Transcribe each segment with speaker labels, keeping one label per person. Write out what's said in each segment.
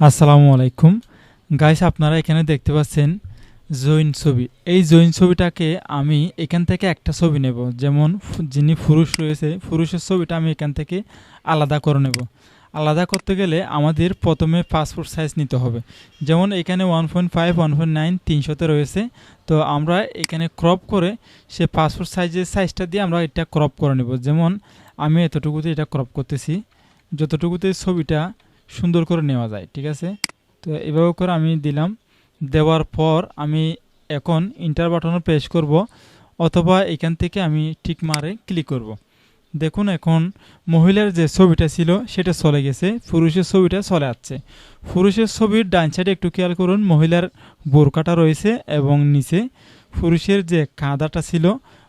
Speaker 1: আসসালামু আলাইকুম গাইস, আপনারা এখানে দেখতে পাচ্ছেন জয়েন ছবি। এই জয়েন ছবিটাকে আমি এখান থেকে একটা ছবি নেব, যেমন যিনি পুরুষ রয়েছে পুরুষের ছবিটা আমি এখান থেকে আলাদা করে নেব। আলাদা করতে গেলে আমাদের প্রথমে পাসপোর্ট সাইজ নিতে হবে। যেমন এখানে 1.5 1.9 300তে রয়েছে, তো আমরা এখানে ক্রপ করে সে পাসপোর্ট সাইজের সাইজটা দিয়ে আমরা এটা ক্রপ করে নেব। যেমন আমি এতটুকুতে এটা ক্রপ করতেছি, যতটুকুতে ছবিটা সুন্দর করে নেওয়া যায়। ঠিক আছে, তো এভাবে করে আমি দিলাম। দেওয়ার পর আমি এখন ইন্টার বাটনে প্রেস করব, অথবা এখান থেকে আমি টিক মারে ক্লিক করব। দেখুন এখন মহিলার যে ছবিটা ছিল সেটা চলে গেছে, পুরুষের ছবিটা চলে আসছে। পুরুষের ছবির ডান সাইডে একটু খেয়াল করুন, মহিলার বোরকাটা রয়েছে এবং নিচে পুরুষের যে কাঁদাটা ছিল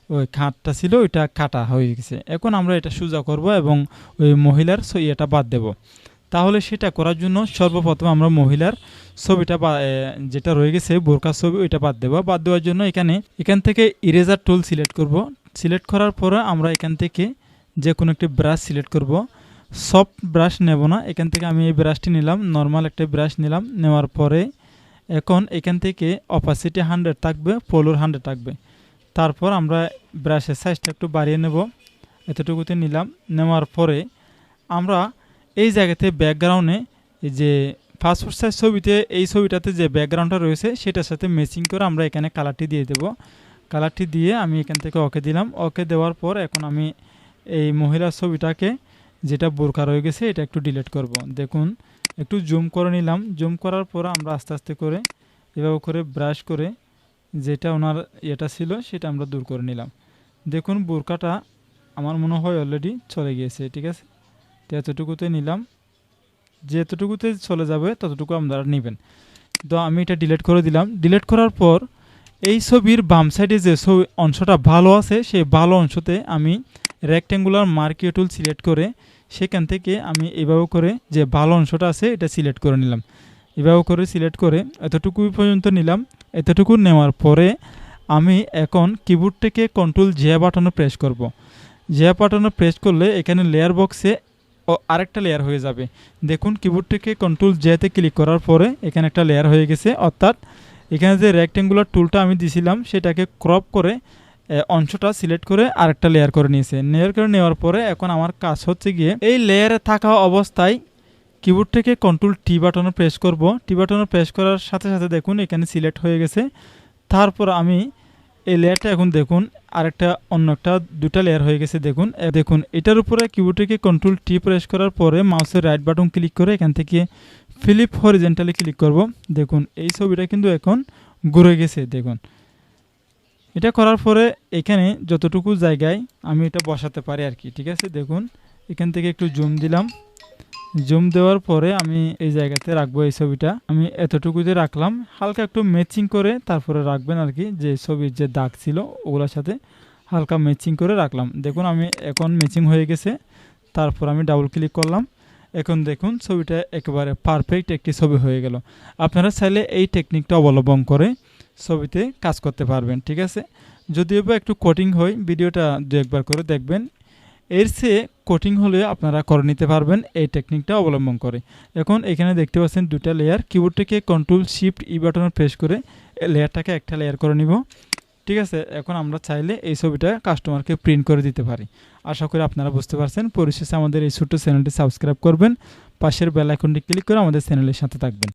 Speaker 1: ওই খাটটা ছিল ওইটা কাটা হয়ে গেছে। এখন আমরা এটা সোজা করব এবং ওই মহিলার ইয়েটা বাদ দেব। তাহলে সেটা করার জন্য সর্বপ্রথম আমরা মহিলার ছবিটা যেটা রয়ে গেছে বোরকার ছবি ওইটা বাদ দেবো। বাদ দেওয়ার জন্য এখান থেকে ইরেজার টুল সিলেক্ট করব। সিলেক্ট করার পরে আমরা এখান থেকে যে কোনো একটি ব্রাশ সিলেক্ট করব। সফট ব্রাশ নেব না, এখান থেকে আমি এই ব্রাশটি নিলাম, নর্মাল একটা ব্রাশ নিলাম। নেওয়ার পরে এখন এখান থেকে অপাসিটি 100 থাকবে, পোলোর 100 থাকবে। তারপর আমরা ব্রাশের সাইজটা একটু বাড়িয়ে নেব, এতটুকুতে নিলাম। নেওয়ার পরে আমরা এই জায়গাতে ব্যাকগ্রাউন্ডে যে পাসপোর্ট সাইজ ছবিতে এই ছবিটাতে যে ব্যাকগ্রাউন্ডটা রয়েছে সেটার সাথে ম্যাচিং করে আমরা এখানে কালারটি দিয়ে দেব। কালারটি দিয়ে আমি এখান থেকে ওকে দিলাম। ওকে দেওয়ার পর এখন আমি এই মহিলার ছবিটাকে যেটা বোরকা রয়ে গেছে এটা একটু ডিলিট করব। দেখুন একটু জুম করে নিলাম। জুম করার পর আমরা আস্তে আস্তে করে এভাবে করে ব্রাশ করে যেটা ওনার ইয়েটা ছিল সেটা আমরা দূর করে নিলাম। দেখুন বোরকাটা আমার মনে হয় অলরেডি চলে গিয়েছে। ঠিক আছে, এতটুকুতে নিলাম, যেতটুকুতে চলে যাবে ততটুকু আপনারা নেবেন। তো আমি এটা ডিলিট করে দিলাম। ডিলিট করার পর এই ছবির বাম সাইডে যে অংশটা ভালো আছে সেই ভালো অংশতে আমি রেক্ট্যাঙ্গুলার মার্কিও টুল সিলেক্ট করে সেখান থেকে আমি এভাবে করে যে ভালো অংশটা আছে এটা সিলেক্ট করে নিলাম। এভাবে করে সিলেক্ট করে এতটুকু পর্যন্ত নিলাম। এতটুকু নেওয়ার পরে আমি এখন কিবোর্ড থেকে কন্ট্রোল জে বাটনে প্রেস করব। জে বাটনে প্রেস করলে এখানে লেয়ার বক্সে আরেকটা লেয়ার হয়ে যাবে। দেখুন কিবোর্ড থেকে কন্ট্রোল জেতে ক্লিক করার পরে এখানে একটা লেয়ার হয়ে গেছে, অর্থাৎ এখানে যে রেক্ট্যাঙ্গুলার টুলটা আমি দিয়েছিলাম সেটাকে ক্রপ করে অংশটা সিলেক্ট করে আরেকটা লেয়ার করে নিয়েছে। লেয়ার করে নেওয়ার পরে এখন আমার কাজ হচ্ছে গিয়ে এই লেয়ারে থাকা অবস্থায় কিবোর্ড থেকে কন্ট্রোল টি বাটনে প্রেস করব। টি বাটনে প্রেস করার সাথে সাথে দেখুন এখানে সিলেক্ট হয়ে গেছে। তারপর আমি এই লেয়ারটা এখন দেখুন আরেকটা অন্য একটা দুটা লেয়ার হয়ে গেছে। দেখুন দেখুন এটার উপরে কিবোর্ড থেকে কন্ট্রোল টি প্রেস করার পরে মাউসের রাইট বাটন ক্লিক করে এখান থেকে ফ্লিপ হরিজন্টালি ক্লিক করব। দেখুন এই ছবিটা কিন্তু এখন ঘুরে গেছে। দেখুন এটা করার পরে এখানে যতটুকু জায়গায় আমি এটা বসাতে পারি আর কি। ঠিক আছে, দেখুন এখান থেকে একটু জুম দিলাম। জুম দেওয়ার পরে আমি এই জায়গাতে রাখবো। এই ছবিটা আমি এতটুকুতে রাখলাম, হালকা একটু ম্যাচিং করে তারপরে রাখবেন আর কি। যে ছবির যে দাগ ছিল ওগুলোর সাথে হালকা ম্যাচিং করে রাখলাম। দেখুন আমি এখন ম্যাচিং হয়ে গেছে। তারপর আমি ডাবল ক্লিক করলাম। এখন দেখুন ছবিটা একেবারে পারফেক্ট একটি ছবি হয়ে গেল। আপনারা চাইলে এই টেকনিকটা অবলম্বন করে ছবিতে কাজ করতে পারবেন। ঠিক আছে, যদিও বা একটু কোটিং হয়, ভিডিওটা দু একবার করে দেখবেন। এর চেয়ে কোটিং হলে আপনারা করে নিতে পারবেন এই টেকনিকটা অবলম্বন করে। এখন এখানে দেখতে পাচ্ছেন দুটা লেয়ার, কিবোর্ড থেকে কন্ট্রোল শিফট ই বাটনে প্রেস করে লেয়ারটাকে একটা লেয়ার করে নিব। ঠিক আছে, এখন আমরা চাইলে এই ছবিটা কাস্টমারকে প্রিন্ট করে দিতে পারি। আশা করি আপনারা বুঝতে পারছেন। পরিশেষে আমাদের এই ছোট্ট চ্যানেলটি সাবস্ক্রাইব করবেন, পাশের বেল আইকনটি ক্লিক করে আমাদের চ্যানেলের সাথে থাকবেন।